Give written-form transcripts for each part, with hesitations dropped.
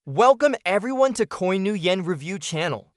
Welcome everyone to Coin New Yen Review channel.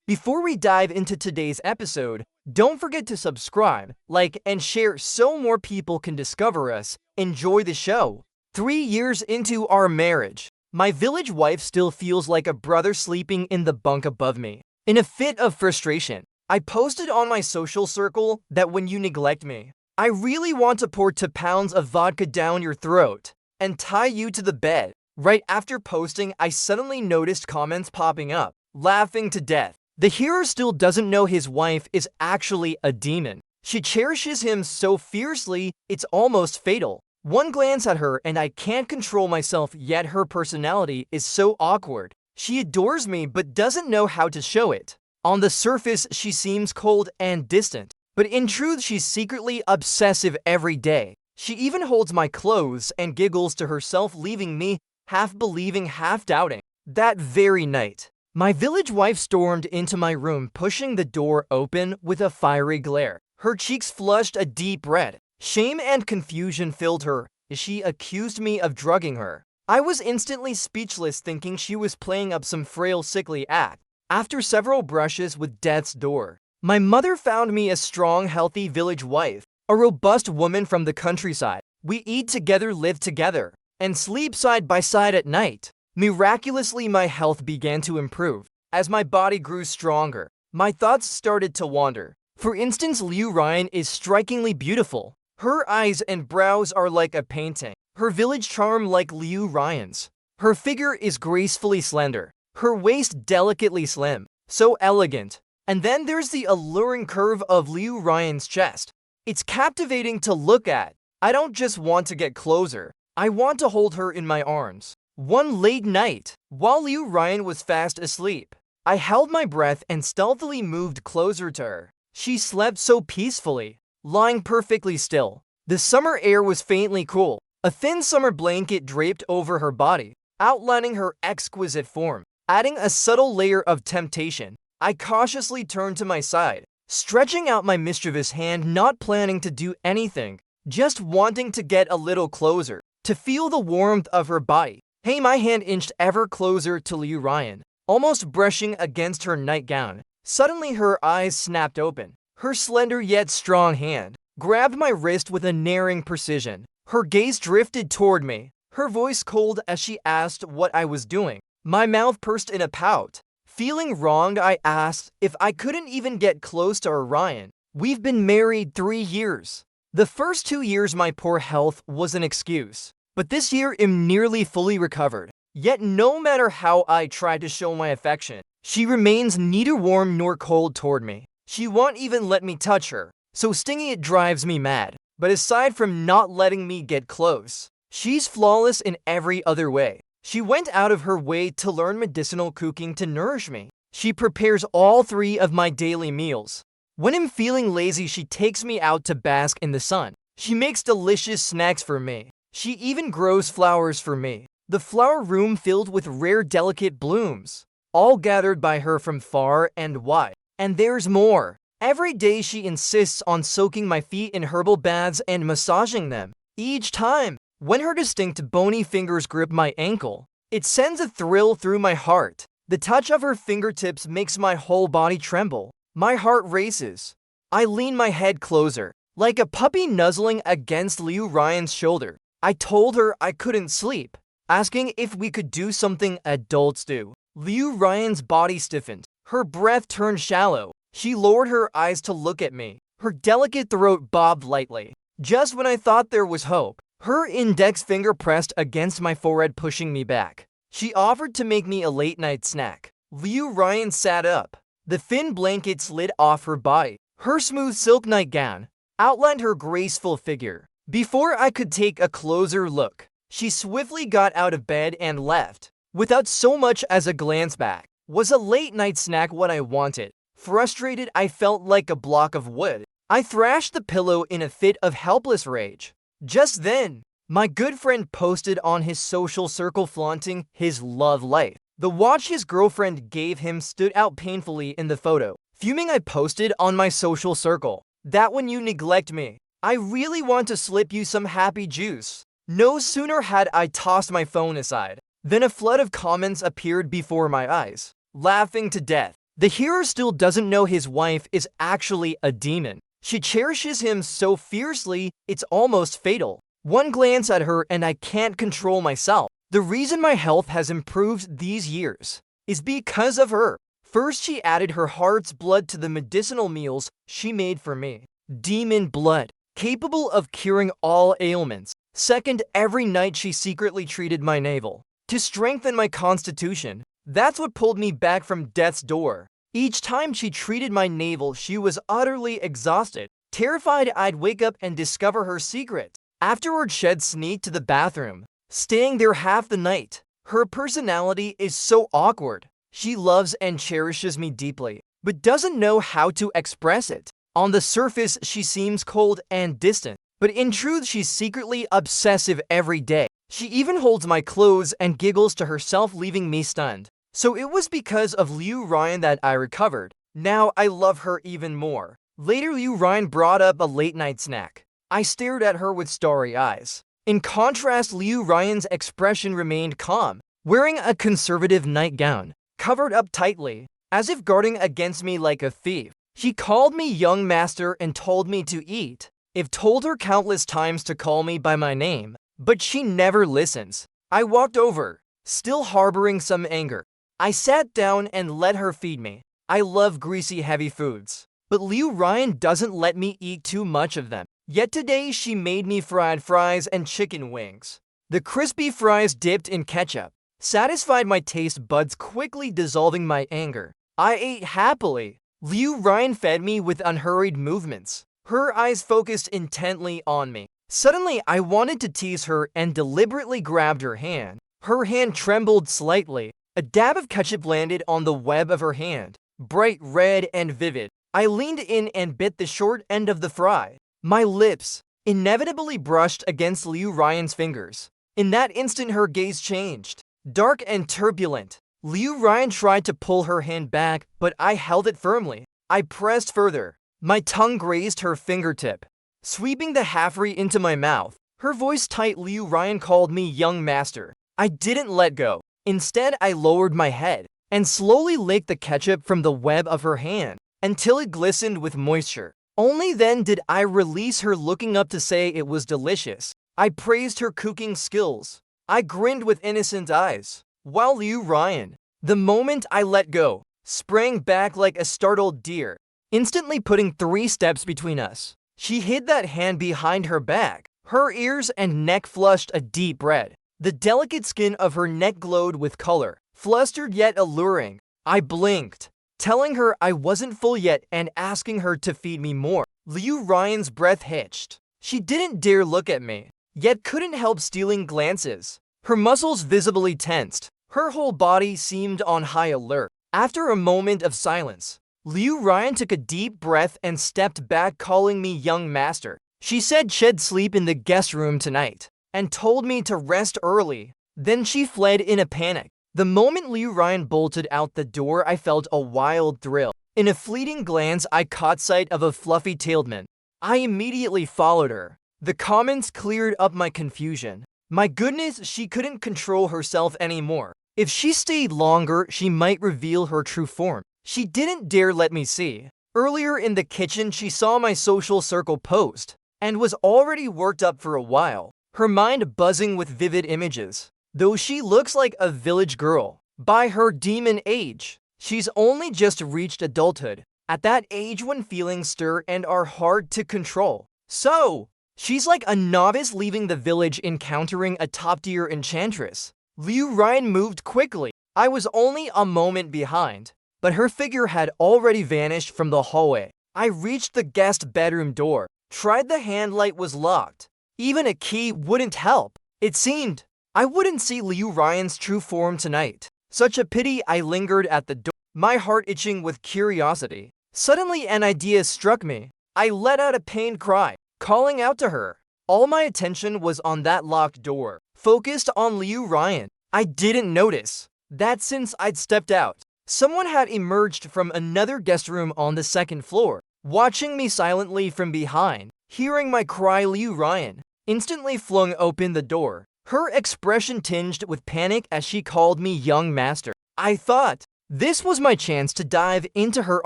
Before we dive into today's episode, don't forget to subscribe, like, and share so more people can discover us. Enjoy the show. 3 years into our marriage, my village wife still feels like a brother sleeping in the bunk above me. In a fit of frustration, I posted on my social circle that when you neglect me, I really want to pour 2 pounds of vodka down your throat and tie you to the bed. Right after posting, I suddenly noticed comments popping up, laughing to death. The hero still doesn't know his wife is actually a demon. She cherishes him so fiercely, it's almost fatal. One glance at her and I can't control myself, yet her personality is so awkward. She adores me but doesn't know how to show it. On the surface, she seems cold and distant, but in truth, she's secretly obsessive every day. She even holds my clothes and giggles to herself, leaving me half believing, half doubting. That very night, my village wife stormed into my room, pushing the door open with a fiery glare. Her cheeks flushed a deep red. Shame and confusion filled her as she accused me of drugging her. I was instantly speechless, thinking she was playing up some frail, sickly act. After several brushes with death's door, my mother found me a strong, healthy village wife, a robust woman from the countryside. We eat together, live together, and sleep side by side at night. Miraculously, my health began to improve. As my body grew stronger, my thoughts started to wander. For instance, Liu Ryan is strikingly beautiful. Her eyes and brows are like a painting. Her village charm like Liu Ryan's. Her figure is gracefully slender. Her waist delicately slim. So elegant. And then there's the alluring curve of Liu Ryan's chest. It's captivating to look at. I don't just want to get closer. I want to hold her in my arms. One late night, while Liu Ryan was fast asleep, I held my breath and stealthily moved closer to her. She slept so peacefully, lying perfectly still. The summer air was faintly cool. A thin summer blanket draped over her body, outlining her exquisite form, adding a subtle layer of temptation. I cautiously turned to my side, stretching out my mischievous hand, not planning to do anything, just wanting to get a little closer, to feel the warmth of her body. Hey, my hand inched ever closer to Liu Ryan, almost brushing against her nightgown. Suddenly her eyes snapped open. Her slender yet strong hand grabbed my wrist with unerring precision. Her gaze drifted toward me, her voice cold as she asked what I was doing. My mouth pursed in a pout. Feeling wronged, I asked if I couldn't even get close to Orion. We've been married 3 years. The first 2 years my poor health was an excuse, but this year I'm nearly fully recovered. Yet no matter how I try to show my affection, she remains neither warm nor cold toward me. She won't even let me touch her, so stinging it drives me mad. But aside from not letting me get close, she's flawless in every other way. She went out of her way to learn medicinal cooking to nourish me. She prepares all 3 of my daily meals. When I'm feeling lazy, she takes me out to bask in the sun. She makes delicious snacks for me. She even grows flowers for me. The flower room filled with rare, delicate blooms, all gathered by her from far and wide. And there's more. Every day she insists on soaking my feet in herbal baths and massaging them. Each time, when her distinct bony fingers grip my ankle, it sends a thrill through my heart. The touch of her fingertips makes my whole body tremble. My heart races. I lean my head closer, like a puppy nuzzling against Liu Ryan's shoulder. I told her I couldn't sleep, asking if we could do something adults do. Liu Ryan's body stiffened. Her breath turned shallow. She lowered her eyes to look at me. Her delicate throat bobbed lightly. Just when I thought there was hope, her index finger pressed against my forehead, pushing me back. She offered to make me a late-night snack. Liu Ryan sat up. The thin blanket slid off her body. Her smooth silk nightgown outlined her graceful figure. Before I could take a closer look, she swiftly got out of bed and left, without so much as a glance back. Was a late-night snack what I wanted? Frustrated, I felt like a block of wood. I thrashed the pillow in a fit of helpless rage. Just then, my good friend posted on his social circle flaunting his love life. The watch his girlfriend gave him stood out painfully in the photo. Fuming, I posted on my social circle that when you neglect me, I really want to slip you some happy juice. No sooner had I tossed my phone aside Then a flood of comments appeared before my eyes, laughing to death. The hero still doesn't know his wife is actually a demon. She cherishes him so fiercely, it's almost fatal. One glance at her and I can't control myself. The reason my health has improved these years is because of her. First, she added her heart's blood to the medicinal meals she made for me. Demon blood, capable of curing all ailments. Second, every night she secretly treated my navel to strengthen my constitution. That's what pulled me back from death's door. Each time she treated my navel, she was utterly exhausted, terrified I'd wake up and discover her secret. Afterward, she'd sneak to the bathroom, staying there half the night. Her personality is so awkward. She loves and cherishes me deeply, but doesn't know how to express it. On the surface, she seems cold and distant, but in truth, she's secretly obsessive every day. She even holds my clothes and giggles to herself, leaving me stunned. So it was because of Liu Ryan that I recovered. Now I love her even more. Later, Liu Ryan brought up a late-night snack. I stared at her with starry eyes. In contrast, Liu Ryan's expression remained calm, wearing a conservative nightgown, covered up tightly, as if guarding against me like a thief. She called me young master and told me to eat. I've told her countless times to call me by my name, but she never listens. I walked over, still harboring some anger. I sat down and let her feed me. I love greasy, heavy foods, but Liu Ryan doesn't let me eat too much of them. Yet today she made me fried fries and chicken wings. The crispy fries dipped in ketchup satisfied my taste buds, quickly dissolving my anger. I ate happily. Liu Ryan fed me with unhurried movements, her eyes focused intently on me. Suddenly, I wanted to tease her and deliberately grabbed her hand. Her hand trembled slightly. A dab of ketchup landed on the web of her hand, bright red and vivid. I leaned in and bit the short end of the fry. My lips inevitably brushed against Liu Ryan's fingers. In that instant, her gaze changed, dark and turbulent. Liu Ryan tried to pull her hand back, but I held it firmly. I pressed further. My tongue grazed her fingertip, sweeping the halfree into my mouth. Her voice tight, Liu Ryan called me young master. I didn't let go. Instead, I lowered my head and slowly licked the ketchup from the web of her hand until it glistened with moisture. Only then did I release her, looking up to say it was delicious. I praised her cooking skills. I grinned with innocent eyes, while Liu Ryan, the moment I let go, sprang back like a startled deer, instantly putting 3 steps between us. She hid that hand behind her back. Her ears and neck flushed a deep red. The delicate skin of her neck glowed with color, flustered yet alluring. I blinked, telling her I wasn't full yet and asking her to feed me more. Liu Ryan's breath hitched. She didn't dare look at me, yet couldn't help stealing glances. Her muscles visibly tensed. Her whole body seemed on high alert. After a moment of silence, Liu Ryan took a deep breath and stepped back, calling me young master. She said she'd sleep in the guest room tonight and told me to rest early. Then she fled in a panic. The moment Liu Ryan bolted out the door, I felt a wild thrill. In a fleeting glance, I caught sight of a fluffy-tailed man. I immediately followed her. The comments cleared up my confusion. My goodness, she couldn't control herself anymore. If she stayed longer, she might reveal her true form. She didn't dare let me see. Earlier in the kitchen, she saw my social circle post and was already worked up for a while, her mind buzzing with vivid images. Though she looks like a village girl, by her demon age, she's only just reached adulthood, at that age when feelings stir and are hard to control. So, she's like a novice leaving the village encountering a top-tier enchantress. Liu Ryan moved quickly. I was only a moment behind, but her figure had already vanished from the hallway. I reached the guest bedroom door, tried the handlight was locked. Even a key wouldn't help. It seemed I wouldn't see Liu Ryan's true form tonight. Such a pity. I lingered at the door, my heart itching with curiosity. Suddenly an idea struck me. I let out a pained cry, calling out to her. All my attention was on that locked door, focused on Liu Ryan. I didn't notice that since I'd stepped out, someone had emerged from another guest room on the 2nd floor, watching me silently from behind. Hearing my cry, Liu Ryan instantly flung open the door. her expression tinged with panic as she called me young master. I thought this was my chance to dive into her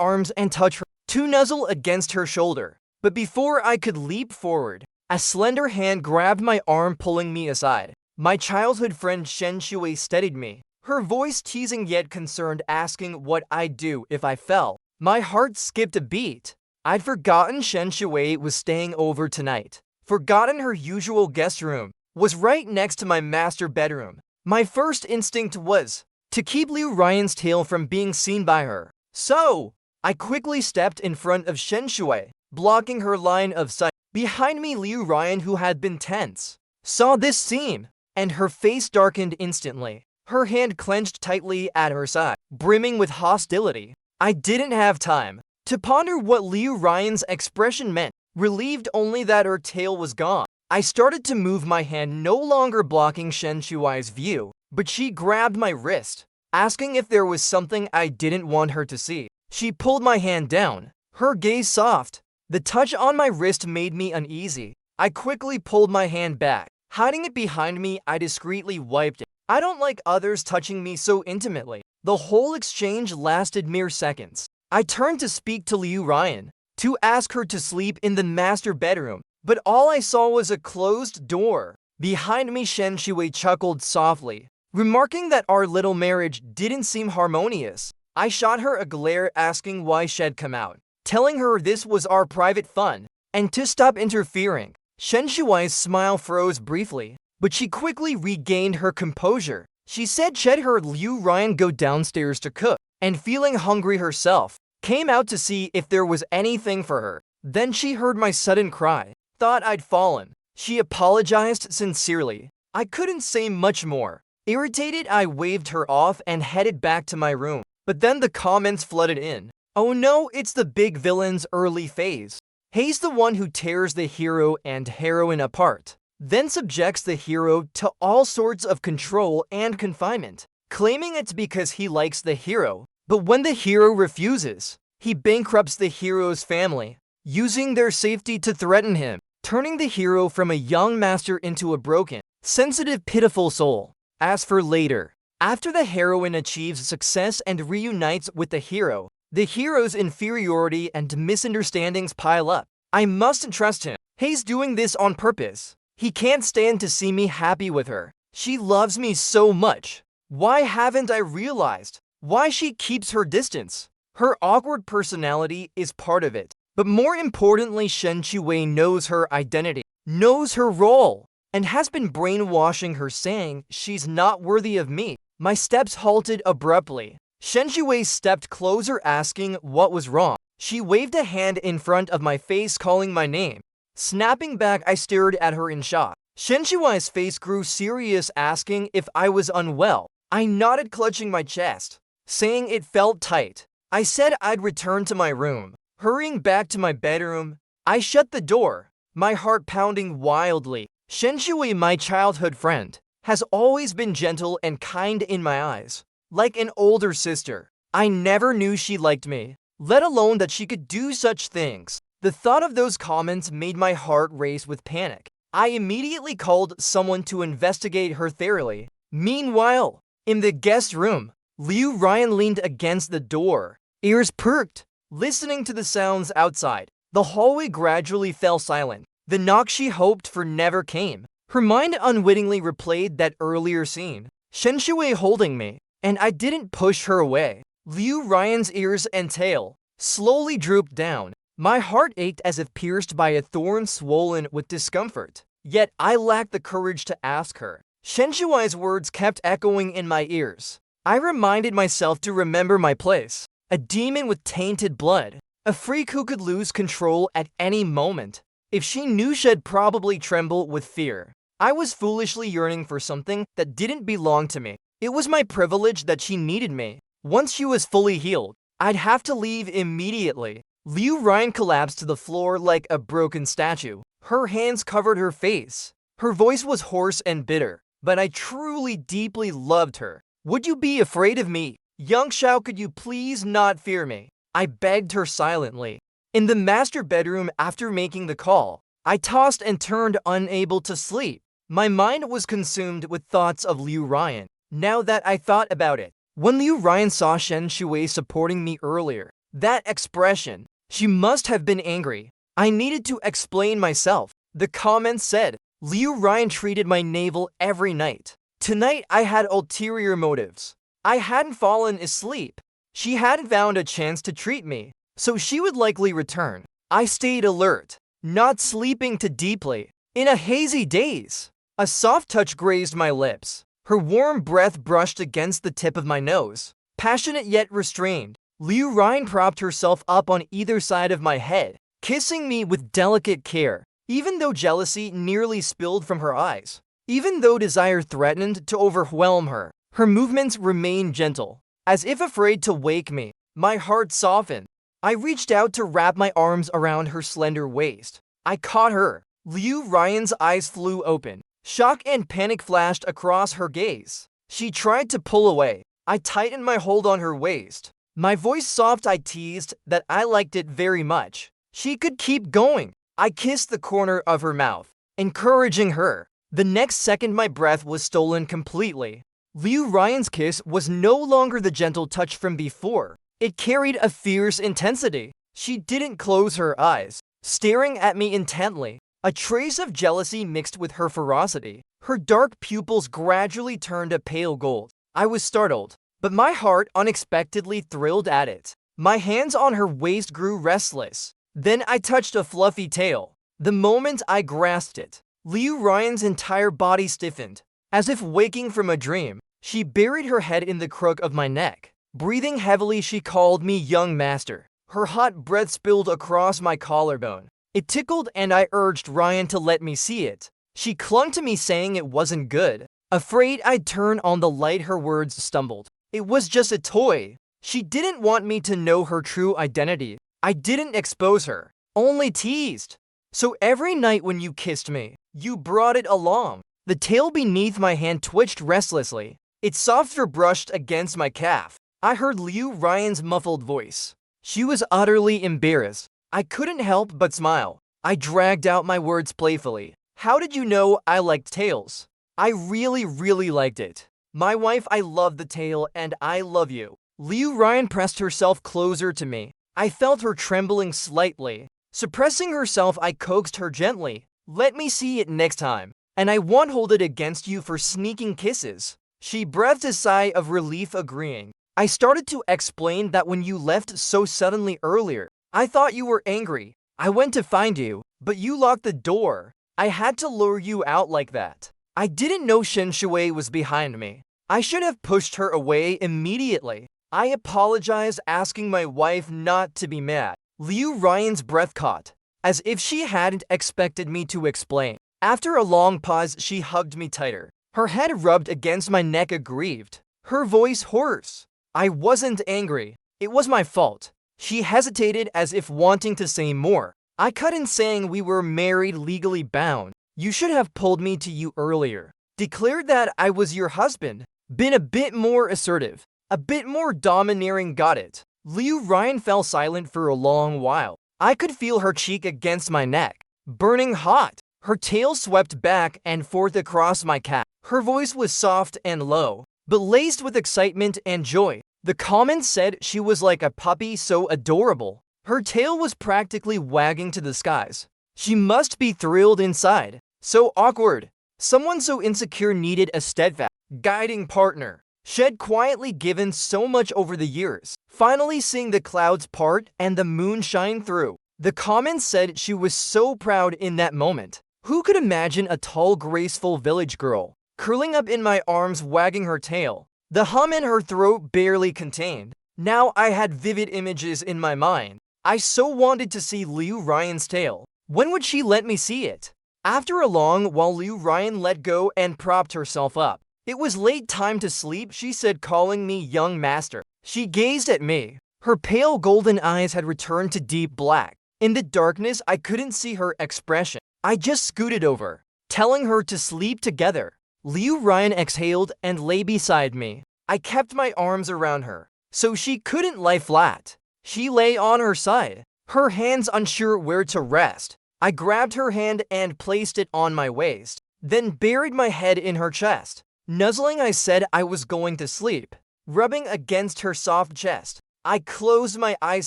arms and touch her, to nuzzle against her shoulder. But before I could leap forward, a slender hand grabbed my arm, pulling me aside. My childhood friend Shen Shui steadied me, her voice teasing yet concerned, asking what I'd do if I fell. My heart skipped a beat. I'd forgotten Shen Shui was staying over tonight, forgotten her usual guest room was right next to my master bedroom. My first instinct was to keep Liu Ryan's tail from being seen by her. So, I quickly stepped in front of Shen Shui, blocking her line of sight. Behind me, Liu Ryan, who had been tense, saw this scene, and her face darkened instantly. Her hand clenched tightly at her side, brimming with hostility. I didn't have time to ponder what Liu Ryan's expression meant, relieved only that her tail was gone. I started to move my hand, no longer blocking Shen Shuai's view, but she grabbed my wrist, asking if there was something I didn't want her to see. She pulled my hand down, her gaze soft. The touch on my wrist made me uneasy. I quickly pulled my hand back. Hiding it behind me, I discreetly wiped it. I don't like others touching me so intimately. The whole exchange lasted mere seconds. I turned to speak to Liu Ryan, to ask her to sleep in the master bedroom, but all I saw was a closed door. Behind me, Shen Shui chuckled softly, remarking that our little marriage didn't seem harmonious. I shot her a glare, asking why she'd come out, telling her this was our private fun, and to stop interfering. Shen Shuai's smile froze briefly, but she quickly regained her composure. She said she'd heard Liu Ryan go downstairs to cook, and feeling hungry herself, came out to see if there was anything for her. Then she heard my sudden cry, thought I'd fallen. She apologized sincerely. I couldn't say much more. Irritated, I waved her off and headed back to my room. But then the comments flooded in. Oh no, it's the big villain's early phase. He's the one who tears the hero and heroine apart, then subjects the hero to all sorts of control and confinement, claiming it's because he likes the hero. But when the hero refuses, he bankrupts the hero's family, using their safety to threaten him, turning the hero from a young master into a broken, sensitive, pitiful soul. As for later, after the heroine achieves success and reunites with the hero's inferiority and misunderstandings pile up. I mustn't trust him. He's doing this on purpose. He can't stand to see me happy with her. She loves me so much. Why haven't I realized? Why she keeps her distance? Her awkward personality is part of it. But more importantly, Shen Shui knows her identity, knows her role, and has been brainwashing her, saying she's not worthy of me. My steps halted abruptly. Shen Shui stepped closer, asking what was wrong. She waved a hand in front of my face, calling my name. Snapping back, I stared at her in shock. Shen Shui's face grew serious, asking if I was unwell. I nodded, clutching my chest, saying it felt tight. I said I'd return to my room. Hurrying back to my bedroom, I shut the door, my heart pounding wildly. Shen Shui, my childhood friend, has always been gentle and kind in my eyes, like an older sister. I never knew she liked me, let alone that she could do such things. The thought of those comments made my heart race with panic. I immediately called someone to investigate her thoroughly. Meanwhile, in the guest room, Liu Ryan leaned against the door, ears perked, listening to the sounds outside. The hallway gradually fell silent. The knock she hoped for never came. Her mind unwittingly replayed that earlier scene, Shen Shui holding me, and I didn't push her away. Liu Ryan's ears and tail slowly drooped down. My heart ached as if pierced by a thorn, swollen with discomfort. Yet I lacked the courage to ask her. Shen Shui's words kept echoing in my ears. I reminded myself to remember my place. A demon with tainted blood. A freak who could lose control at any moment. If she knew, she'd probably tremble with fear. I was foolishly yearning for something that didn't belong to me. It was my privilege that she needed me. Once she was fully healed, I'd have to leave immediately. Liu Ryan collapsed to the floor like a broken statue. Her hands covered her face. Her voice was hoarse and bitter, but I truly, deeply loved her. Would you be afraid of me? Young Shao, could you please not fear me? I begged her silently. In the master bedroom, after making the call, I tossed and turned, unable to sleep. My mind was consumed with thoughts of Liu Ryan. Now that I thought about it, when Liu Ryan saw Shen Shui supporting me earlier, that expression, she must have been angry. I needed to explain myself. The comments said, Liu Ryan treated my navel every night. Tonight I had ulterior motives. I hadn't fallen asleep. She hadn't found a chance to treat me, so she would likely return. I stayed alert, not sleeping too deeply. In a hazy daze, a soft touch grazed my lips. Her warm breath brushed against the tip of my nose. Passionate yet restrained, Liu Ryan propped herself up on either side of my head, kissing me with delicate care, even though jealousy nearly spilled from her eyes. Even though desire threatened to overwhelm her, her movements remained gentle, as if afraid to wake me. My heart softened. I reached out to wrap my arms around her slender waist. I caught her. Liu Ryan's eyes flew open. Shock and panic flashed across her gaze. She tried to pull away. I tightened my hold on her waist. My voice soft, I teased that I liked it very much. She could keep going. I kissed the corner of her mouth, encouraging her. The next second, my breath was stolen completely. Liu Ryan's kiss was no longer the gentle touch from before. It carried a fierce intensity. She didn't close her eyes, staring at me intently. A trace of jealousy mixed with her ferocity. Her dark pupils gradually turned a pale gold. I was startled, but my heart unexpectedly thrilled at it. My hands on her waist grew restless. Then I touched a fluffy tail. The moment I grasped it, Liu Ryan's entire body stiffened. As if waking from a dream, she buried her head in the crook of my neck. Breathing heavily, she called me young master. Her hot breath spilled across my collarbone. It tickled, and I urged Ryan to let me see it. She clung to me, saying it wasn't good. Afraid I'd turn on the light, her words stumbled. It was just a toy. She didn't want me to know her true identity. I didn't expose her, only teased. So every night when you kissed me, you brought it along. The tail beneath my hand twitched restlessly. Its soft fur brushed against my calf. I heard Liu Ryan's muffled voice. She was utterly embarrassed. I couldn't help but smile. I dragged out my words playfully. How did you know I liked tails? I really liked it. My wife, I love the tail, and I love you. Liu Ryan pressed herself closer to me. I felt her trembling slightly. Suppressing herself, I coaxed her gently. Let me see it next time, and I won't hold it against you for sneaking kisses. She breathed a sigh of relief, agreeing. I started to explain that when you left so suddenly earlier, I thought you were angry. I went to find you, but you locked the door. I had to lure you out like that. I didn't know Shen Shui was behind me. I should have pushed her away immediately. I apologized, asking my wife not to be mad. Liu Ryan's breath caught, as if she hadn't expected me to explain. After a long pause, she hugged me tighter. Her head rubbed against my neck, aggrieved. Her voice hoarse. I wasn't angry. It was my fault. She hesitated, as if wanting to say more. I cut in, saying we were married, legally bound. You should have pulled me to you earlier. Declared that I was your husband. Been a bit more assertive. A bit more domineering, got it. Liu Ryan fell silent for a long while. I could feel her cheek against my neck, burning hot. Her tail swept back and forth across my calf. Her voice was soft and low, but laced with excitement and joy. The comments said she was like a puppy, so adorable. Her tail was practically wagging to the skies. She must be thrilled inside. So awkward. Someone so insecure needed a steadfast, guiding partner. Shed quietly given so much over the years. Finally seeing the clouds part and the moon shine through. The comments said she was so proud in that moment. Who could imagine a tall, graceful village girl curling up in my arms, wagging her tail? The hum in her throat barely contained. Now I had vivid images in my mind. I so wanted to see Liu Ryan's tail. When would she let me see it? After a long while, Liu Ryan let go and propped herself up. It was late, time to sleep, she said, calling me young master. She gazed at me. Her pale golden eyes had returned to deep black. In the darkness, I couldn't see her expression. I just scooted over, telling her to sleep together. Liu Ryan exhaled and lay beside me. I kept my arms around her, so she couldn't lie flat. She lay on her side, her hands unsure where to rest. I grabbed her hand and placed it on my waist. then buried my head in her chest. Nuzzling, I said I was going to sleep. Rubbing against her soft chest, I closed my eyes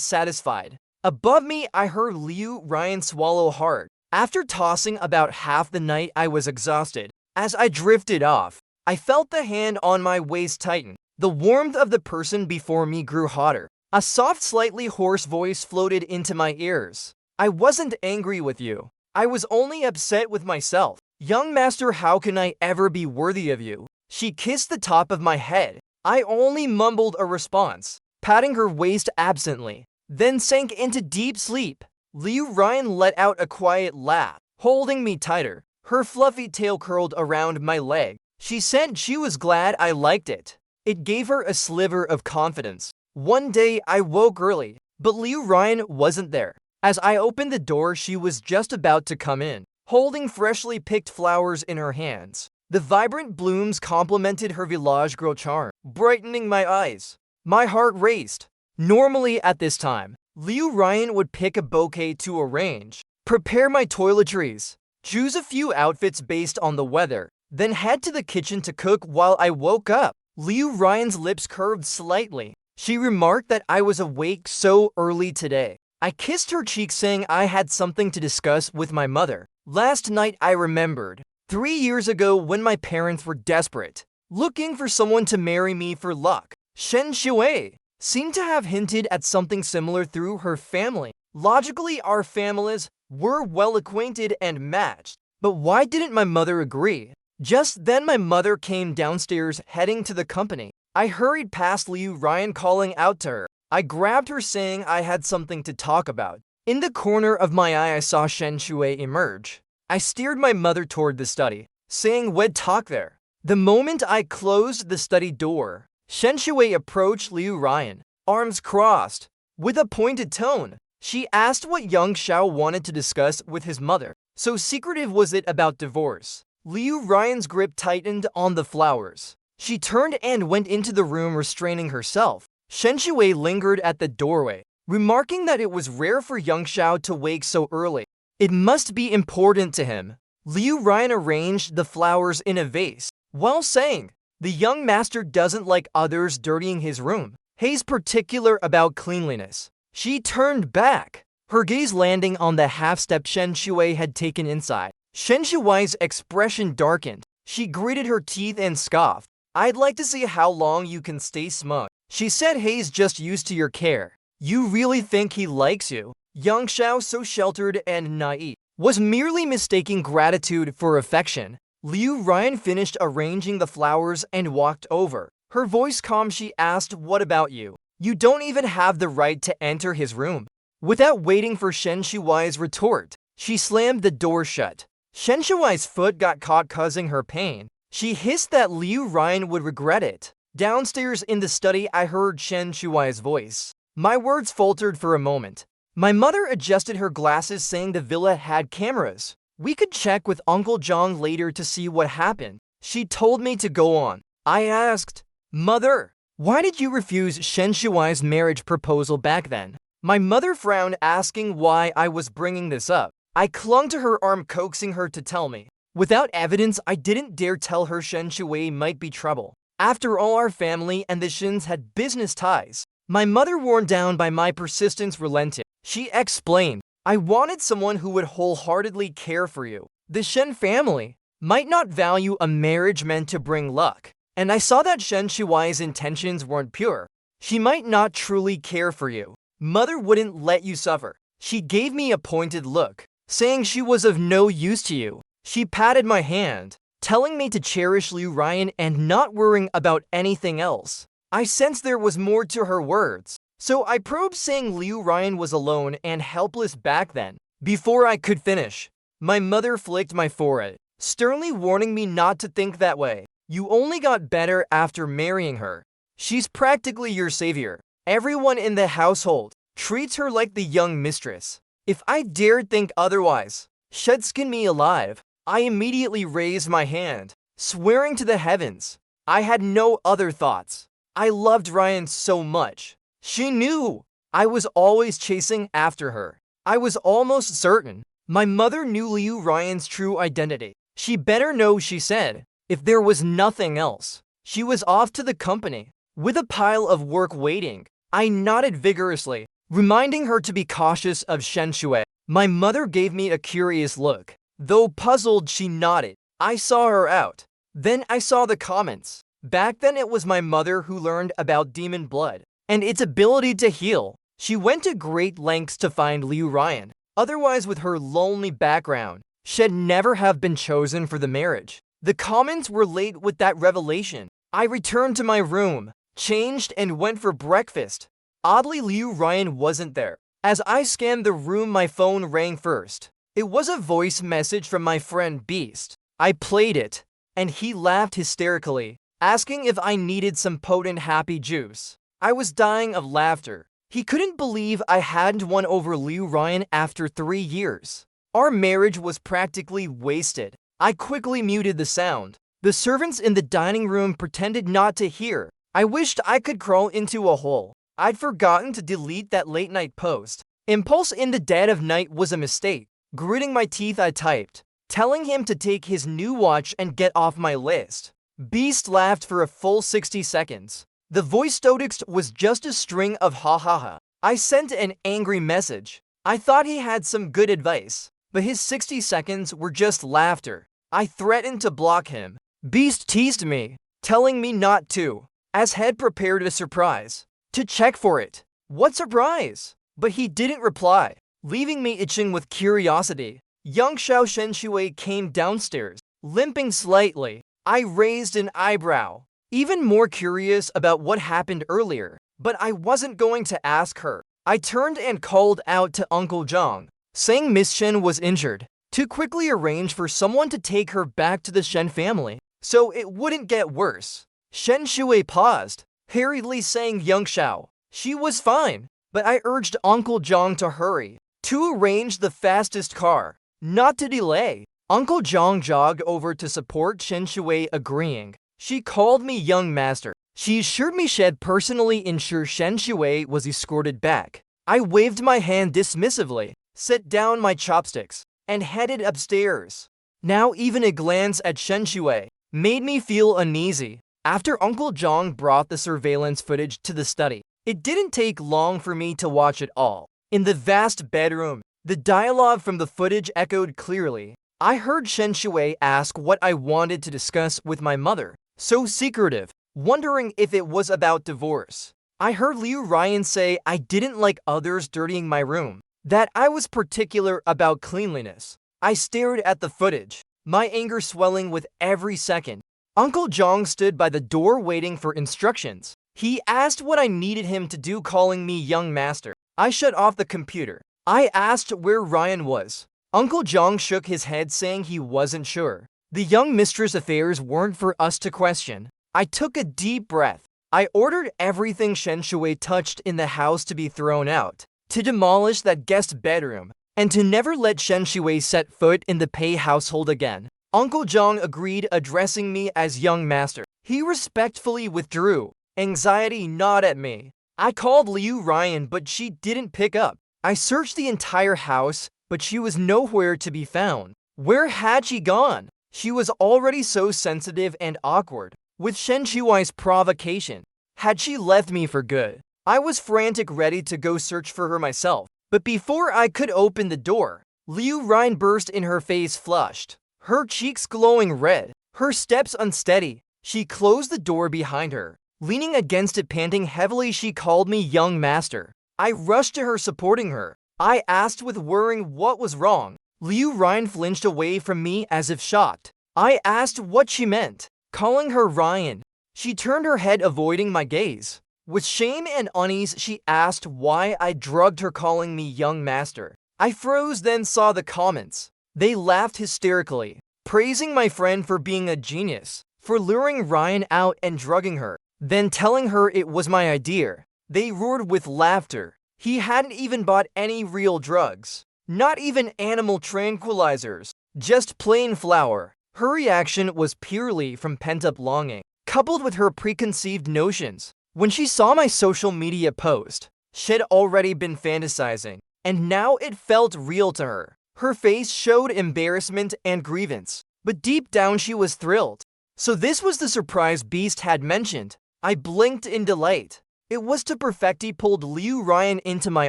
satisfied. Above me, I heard Liu Ryan swallow hard. After tossing about half the night, I was exhausted. As I drifted off, I felt the hand on my waist tighten. The warmth of the person before me grew hotter. A soft, slightly hoarse voice floated into my ears. I wasn't angry with you. I was only upset with myself. Young master, how can I ever be worthy of you? She kissed the top of my head. I only mumbled a response, patting her waist absently, then sank into deep sleep. Liu Ryan let out a quiet laugh, holding me tighter. Her fluffy tail curled around my leg. She said she was glad I liked it. It gave her a sliver of confidence. One day I woke early, but Liu Ryan wasn't there. As I opened the door, she was just about to come in, holding freshly picked flowers in her hands. The vibrant blooms complemented her village girl charm, brightening my eyes. My heart raced. Normally at this time, Liu Ryan would pick a bouquet to arrange, prepare my toiletries, choose a few outfits based on the weather, then head to the kitchen to cook. While I woke up, Liu Ryan's lips curved slightly. She remarked that I was awake so early today. I kissed her cheek, saying I had something to discuss with my mother. Last night I remembered. 3 years ago, when my parents were desperate, looking for someone to marry me for luck, Shen Shui seemed to have hinted at something similar through her family. Logically, our families were well acquainted and matched. But why didn't my mother agree? Just then my mother came downstairs, heading to the company. I hurried past Liu Ryan, calling out to her. I grabbed her, saying I had something to talk about. In the corner of my eye, I saw Shen Shui emerge. I steered my mother toward the study, saying we'd talk there. The moment I closed the study door, Shen Shui approached Liu Ryan, arms crossed. With a pointed tone, she asked what Yang Xiao wanted to discuss with his mother. So secretive was it about divorce? Liu Ryan's grip tightened on the flowers. She turned and went into the room, restraining herself. Shen Shui lingered at the doorway, remarking that it was rare for Yang Xiao to wake so early. It must be important to him. Liu Ryan arranged the flowers in a vase, while saying, the young master doesn't like others dirtying his room. He's particular about cleanliness. She turned back, her gaze landing on the half-step Shen Shui had taken inside. Shen Shui's expression darkened. She gritted her teeth and scoffed. I'd like to see how long you can stay smug. She said he's just used to your care. You really think he likes you? Yang Xiao, so sheltered and naive, was merely mistaking gratitude for affection. Liu Ryan finished arranging the flowers and walked over. Her voice calm, she asked, what about you? You don't even have the right to enter his room. Without waiting for Shen Shui's retort, she slammed the door shut. Shen Shui's foot got caught, causing her pain. She hissed that Liu Ryan would regret it. Downstairs in the study, I heard Shen Shui's voice. My words faltered for a moment. My mother adjusted her glasses, saying the villa had cameras. We could check with Uncle Zhang later to see what happened. She told me to go on. I asked, Mother, why did you refuse Shen Shui's marriage proposal back then? My mother frowned, asking why I was bringing this up. I clung to her arm, coaxing her to tell me. Without evidence, I didn't dare tell her Shen Shui might be trouble. After all, our family and the Shins had business ties. My mother, worn down by my persistence, relented. She explained, I wanted someone who would wholeheartedly care for you. The Shen family might not value a marriage meant to bring luck, and I saw that Shen Shui's intentions weren't pure. She might not truly care for you. Mother wouldn't let you suffer. She gave me a pointed look, saying she was of no use to you. She patted my hand, telling me to cherish Liu Ryan and not worrying about anything else. I sensed there was more to her words, so I probed, saying Liu Ryan was alone and helpless back then. Before I could finish, my mother flicked my forehead, sternly warning me not to think that way. You only got better after marrying her. She's practically your savior. Everyone in the household treats her like the young mistress. If I dared think otherwise, she'd skin me alive. I immediately raised my hand, swearing to the heavens. I had no other thoughts. I loved Ryan so much. She knew I was always chasing after her. I was almost certain my mother knew Liu Ryan's true identity. She better know, she said. If there was nothing else, she was off to the company. With a pile of work waiting, I nodded vigorously, reminding her to be cautious of Shen Shui. My mother gave me a curious look. Though puzzled, she nodded. I saw her out. Then I saw the comments. Back then it was my mother who learned about demon blood and its ability to heal. She went to great lengths to find Liu Ryan. Otherwise, with her lonely background, she'd never have been chosen for the marriage. The comments were late with that revelation. I returned to my room, changed, and went for breakfast. Oddly, Liu Ryan wasn't there. As I scanned the room, my phone rang first. It was a voice message from my friend Beast. I played it, and he laughed hysterically, asking if I needed some potent happy juice. I was dying of laughter. He couldn't believe I hadn't won over Liu Ryan after 3 years. Our marriage was practically wasted. I quickly muted the sound. The servants in the dining room pretended not to hear. I wished I could crawl into a hole. I'd forgotten to delete that late-night post. Impulse in the dead of night was a mistake. Gritting my teeth, I typed, telling him to take his new watch and get off my list. Beast laughed for a full 60 seconds. The voice text was just a string of ha ha ha. I sent an angry message. I thought he had some good advice, but his 60 seconds were just laughter. I threatened to block him. Beast teased me, telling me not to, as had prepared a surprise. To check for it. What surprise? But he didn't reply, leaving me itching with curiosity. Young Xiao Shenshui came downstairs, limping slightly. I raised an eyebrow, even more curious about what happened earlier, but I wasn't going to ask her. I turned and called out to Uncle Zhang, saying Miss Shen was injured, to quickly arrange for someone to take her back to the Shen family, so it wouldn't get worse. Shen Shui paused, hurriedly saying Young Xiao. She was fine, but I urged Uncle Zhang to hurry, to arrange the fastest car, not to delay. Uncle Zhang jogged over to support Shen Shui, agreeing. She called me young master. She assured me she'd personally ensure Shen Shui was escorted back. I waved my hand dismissively, set down my chopsticks, and headed upstairs. Now even a glance at Shen Shui made me feel uneasy. After Uncle Zhang brought the surveillance footage to the study, it didn't take long for me to watch it all. In the vast bedroom, the dialogue from the footage echoed clearly. I heard Shen Shui ask what I wanted to discuss with my mother, so secretive, wondering if it was about divorce. I heard Liu Ryan say I didn't like others dirtying my room, that I was particular about cleanliness. I stared at the footage, my anger swelling with every second. Uncle Zhang stood by the door waiting for instructions. He asked what I needed him to do, calling me young master. I shut off the computer. I asked where Ryan was. Uncle Zhang shook his head, saying he wasn't sure. The young mistress affairs weren't for us to question. I took a deep breath. I ordered everything Shen Shui touched in the house to be thrown out, to demolish that guest bedroom, and to never let Shen Shui set foot in the Pei household again. Uncle Zhang agreed, addressing me as young master. He respectfully withdrew. Anxiety gnawed at me. I called Liu Ryan, but she didn't pick up. I searched the entire house, but she was nowhere to be found. Where had she gone? She was already so sensitive and awkward with Shen Shui's provocation. Had she left me for good? I was frantic, ready to go search for her myself. But before I could open the door, Liu Ryan burst in, her face flushed, her cheeks glowing red, her steps unsteady. She closed the door behind her. Leaning against it, panting heavily, she called me young master. I rushed to her, supporting her. I asked with worrying what was wrong. Liu Ryan flinched away from me as if shocked. I asked what she meant, calling her Ryan. She turned her head, avoiding my gaze. With shame and unease, she asked why I drugged her, calling me young master. I froze, then saw the comments. They laughed hysterically, praising my friend for being a genius, for luring Ryan out and drugging her, then telling her it was my idea. They roared with laughter. He hadn't even bought any real drugs, not even animal tranquilizers, just plain flour. Her reaction was purely from pent-up longing, coupled with her preconceived notions. When she saw my social media post, she'd already been fantasizing, and now it felt real to her. Her face showed embarrassment and grievance. but deep down she was thrilled. So this was the surprise Beast had mentioned. I blinked in delight. It was to perfect. He pulled Liu Ryan into my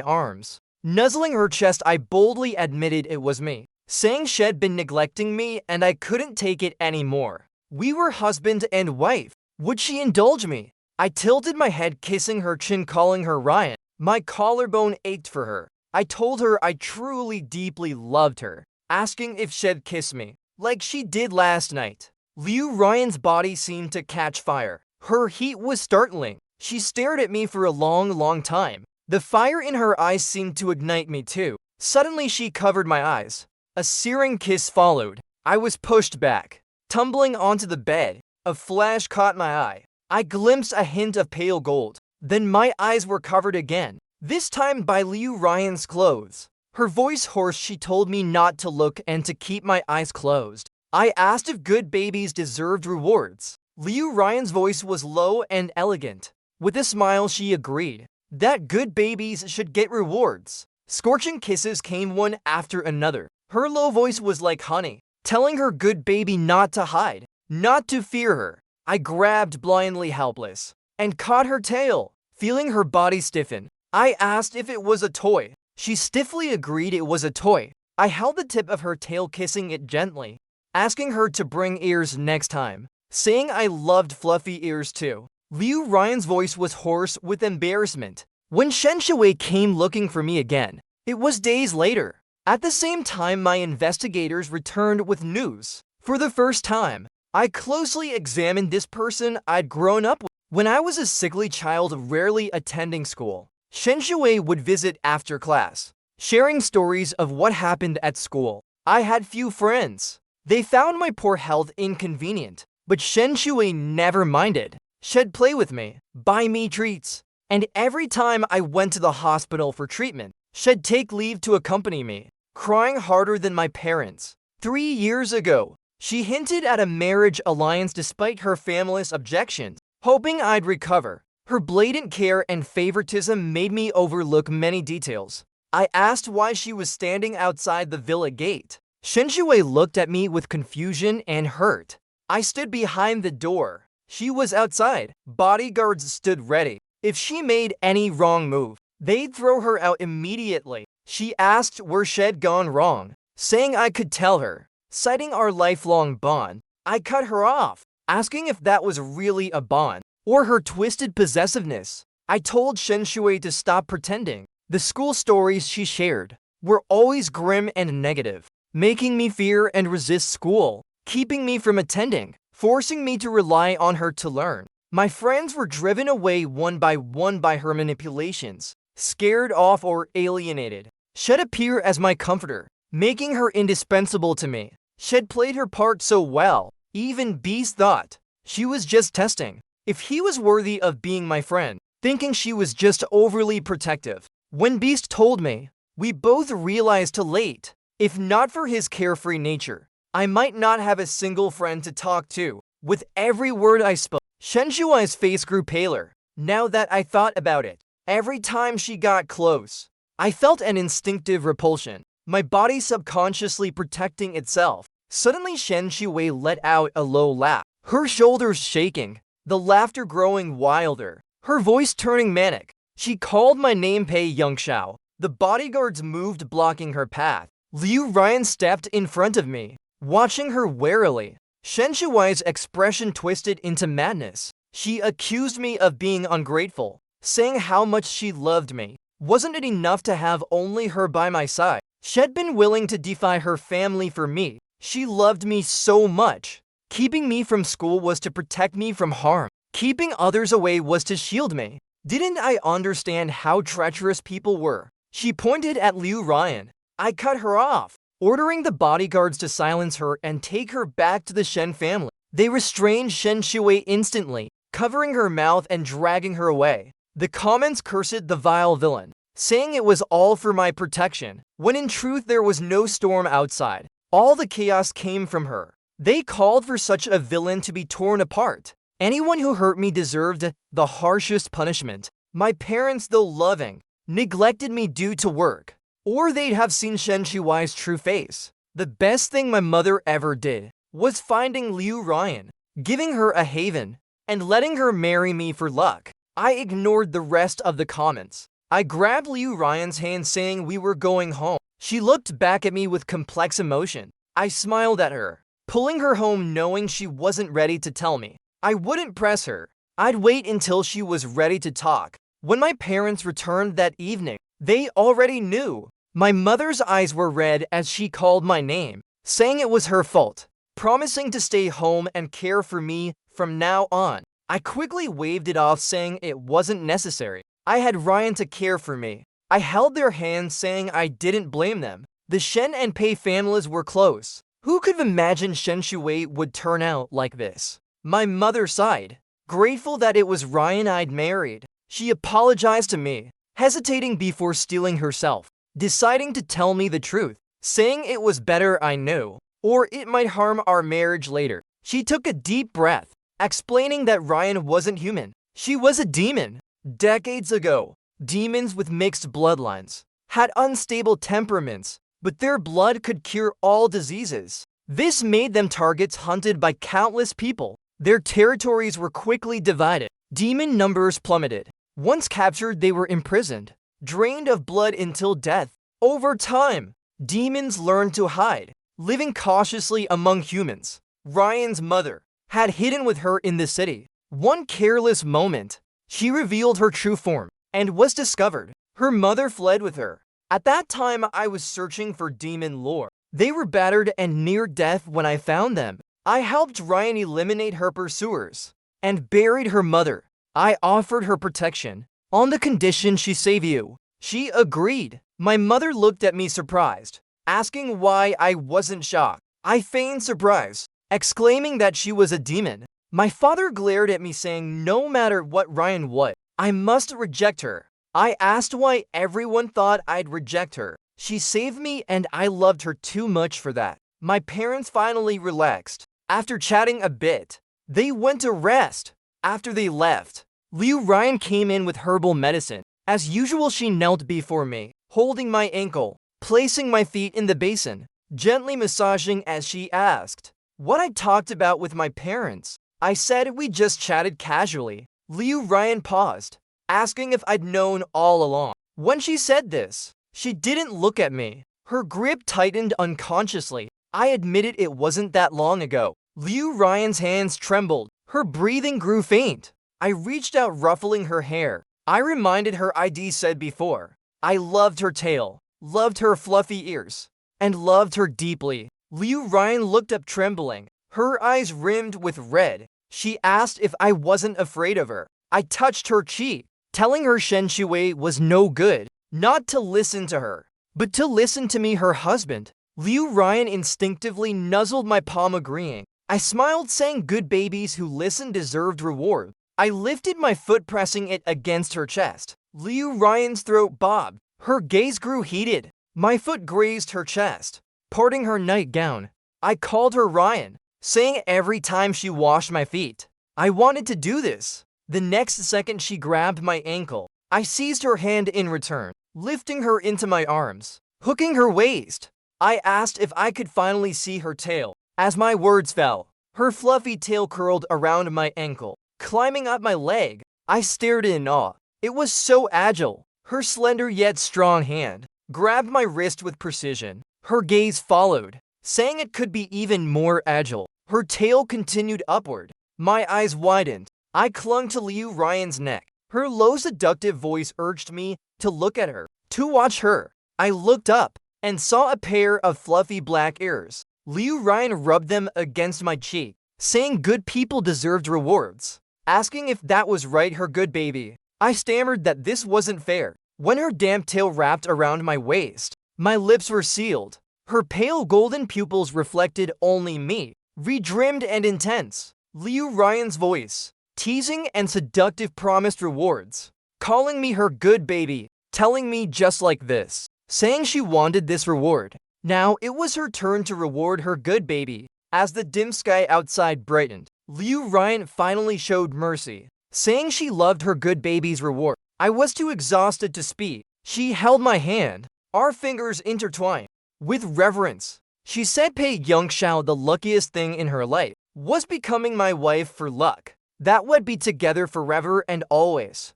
arms. Nuzzling her chest, I boldly admitted it was me, saying she'd been neglecting me and I couldn't take it anymore. We were husband and wife. Would she indulge me? I tilted my head, kissing her chin, calling her Ryan. My collarbone ached for her. I told her I truly deeply loved her, asking if she'd kiss me, like she did last night. Liu Ryan's body seemed to catch fire. Her heat was startling. She stared at me for a long time. The fire in her eyes seemed to ignite me too. Suddenly she covered my eyes. A searing kiss followed. I was pushed back, tumbling onto the bed. A flash caught my eye. I glimpsed a hint of pale gold. Then my eyes were covered again, this time by Liu Ryan's clothes. Her voice hoarse, she told me not to look and to keep my eyes closed. I asked if good babies deserved rewards. Liu Ryan's voice was low and elegant. With a smile, she agreed that good babies should get rewards. Scorching kisses came one after another. Her low voice was like honey, telling her good baby not to hide, not to fear her. I grabbed, blindly helpless, and caught her tail, feeling her body stiffen. I asked if it was a toy. She stiffly agreed it was a toy. I held the tip of her tail, kissing it gently, asking her to bring ears next time, saying I loved fluffy ears too. Liu Ryan's voice was hoarse with embarrassment. When Shen Shui came looking for me again, it was days later. At the same time, my investigators returned with news. For the first time, I closely examined this person I'd grown up with. When I was a sickly child, rarely attending school, Shen Shui would visit after class, sharing stories of what happened at school. I had few friends. They found my poor health inconvenient, but Shen Shui never minded. She'd play with me, buy me treats, and every time I went to the hospital for treatment, she'd take leave to accompany me, crying harder than my parents. 3 years ago, she hinted at a marriage alliance despite her family's objections, hoping I'd recover. Her blatant care and favoritism made me overlook many details. I asked why she was standing outside the villa gate. Shen Shui looked at me with confusion and hurt. I stood behind the door. She was outside. Bodyguards stood ready. If she made any wrong move, they'd throw her out immediately. She asked where she'd gone wrong, saying I could tell her. Citing our lifelong bond, I cut her off, asking if that was really a bond or her twisted possessiveness. I told Shen Shui to stop pretending. The school stories she shared were always grim and negative, making me fear and resist school, keeping me from attending, forcing me to rely on her to learn. My friends were driven away one by her manipulations, scared off or alienated. She'd appear as my comforter, making her indispensable to me. She'd played her part so well, even Beast thought she was just testing if he was worthy of being my friend, thinking she was just overly protective. When Beast told me, we both realized too late, if not for his carefree nature, I might not have a single friend to talk to. With every word I spoke, Shen Shuai's face grew paler. Now that I thought about it, every time she got close, I felt an instinctive repulsion, my body subconsciously protecting itself. Suddenly Shen Shui let out a low laugh, her shoulders shaking, the laughter growing wilder, her voice turning manic. She called my name, Pei Yongshao. The bodyguards moved, blocking her path. Liu Ryan stepped in front of me, watching her warily. Shen Shuai's expression twisted into madness. She accused me of being ungrateful, saying how much she loved me. Wasn't it enough to have only her by my side? She'd been willing to defy her family for me. She loved me so much. Keeping me from school was to protect me from harm. Keeping others away was to shield me. Didn't I understand how treacherous people were? She pointed at Liu Ryan. I cut her off, ordering the bodyguards to silence her and take her back to the Shen family. They restrained Shen Shui instantly, covering her mouth and dragging her away. The comments cursed the vile villain, saying it was all for my protection, when in truth there was no storm outside. All the chaos came from her. They called for such a villain to be torn apart. Anyone who hurt me deserved the harshest punishment. My parents, though loving, neglected me due to work, or they'd have seen Shen Shuai's true face. The best thing my mother ever did was finding Liu Ryan, giving her a haven, and letting her marry me for luck. I ignored the rest of the comments. I grabbed Liu Ryan's hand saying we were going home. She looked back at me with complex emotion. I smiled at her, pulling her home knowing she wasn't ready to tell me. I wouldn't press her. I'd wait until she was ready to talk. When my parents returned that evening, they already knew. My mother's eyes were red as she called my name, saying it was her fault, promising to stay home and care for me from now on. I quickly waved it off saying it wasn't necessary. I had Ryan to care for me. I held their hands saying I didn't blame them. The Shen and Pei families were close. Who could have imagined Shen Shui would turn out like this? My mother sighed, grateful that it was Ryan I'd married. She apologized to me, hesitating before steeling herself, deciding to tell me the truth, saying it was better I knew, or it might harm our marriage later. She took a deep breath, explaining that Ryan wasn't human. She was a demon. Decades ago, demons with mixed bloodlines had unstable temperaments, but their blood could cure all diseases. This made them targets hunted by countless people. Their territories were quickly divided. Demon numbers plummeted. Once captured, they were imprisoned, drained of blood until death. Over time, demons learned to hide, living cautiously among humans. Ryan's mother had hidden with her in the city. One careless moment, she revealed her true form and was discovered. Her mother fled with her. At that time, I was searching for demon lore. They were battered and near death when I found them. I helped Ryan eliminate her pursuers and buried her mother. I offered her protection on the condition she save you. She agreed. My mother looked at me surprised, asking why I wasn't shocked. I feigned surprise, exclaiming that she was a demon. My father glared at me saying no matter what Ryan was, I must reject her. I asked why everyone thought I'd reject her. She saved me and I loved her too much for that. My parents finally relaxed. After chatting a bit, they went to rest. After they left, Liu Ryan came in with herbal medicine. As usual, she knelt before me, holding my ankle, placing my feet in the basin, gently massaging as she asked what I talked about with my parents. I said we just chatted casually. Liu Ryan paused, asking if I'd known all along. When she said this, she didn't look at me. Her grip tightened unconsciously. I admitted it wasn't that long ago. Liu Ryan's hands trembled. Her breathing grew faint. I reached out, ruffling her hair. I reminded her I'd said before. I loved her tail, loved her fluffy ears, and loved her deeply. Liu Ryan looked up trembling, her eyes rimmed with red. She asked if I wasn't afraid of her. I touched her cheek, telling her Shen Shui was no good, not to listen to her, but to listen to me, her husband. Liu Ryan instinctively nuzzled my palm, agreeing. I smiled, saying good babies who listened deserved reward. I lifted my foot, pressing it against her chest. Liu Ryan's throat bobbed. Her gaze grew heated. My foot grazed her chest, parting her nightgown. I called her Ryan, saying every time she washed my feet, I wanted to do this. The next second, she grabbed my ankle. I seized her hand in return, lifting her into my arms, hooking her waist. I asked if I could finally see her tail. As my words fell, her fluffy tail curled around my ankle, climbing up my leg. I stared in awe. It was so agile. Her slender yet strong hand grabbed my wrist with precision. Her gaze followed, saying it could be even more agile. Her tail continued upward. My eyes widened. I clung to Liu Ryan's neck. Her low, seductive voice urged me to look at her, to watch her. I looked up and saw a pair of fluffy black ears. Liu Ryan rubbed them against my cheek, saying good people deserved rewards, asking if that was right, her good baby. I stammered that this wasn't fair. When her damp tail wrapped around my waist, my lips were sealed. Her pale golden pupils reflected only me, redrimmed and intense. Liu Ryan's voice, teasing and seductive, promised rewards, calling me her good baby, telling me just like this, saying she wanted this reward. Now it was her turn to reward her good baby. As the dim sky outside brightened, Liu Ryan finally showed mercy, saying she loved her good baby's reward. I was too exhausted to speak. She held my hand, our fingers intertwined. With reverence, She said Pei Yongxiao the luckiest thing in her life was becoming my wife for luck. That would be together forever and always.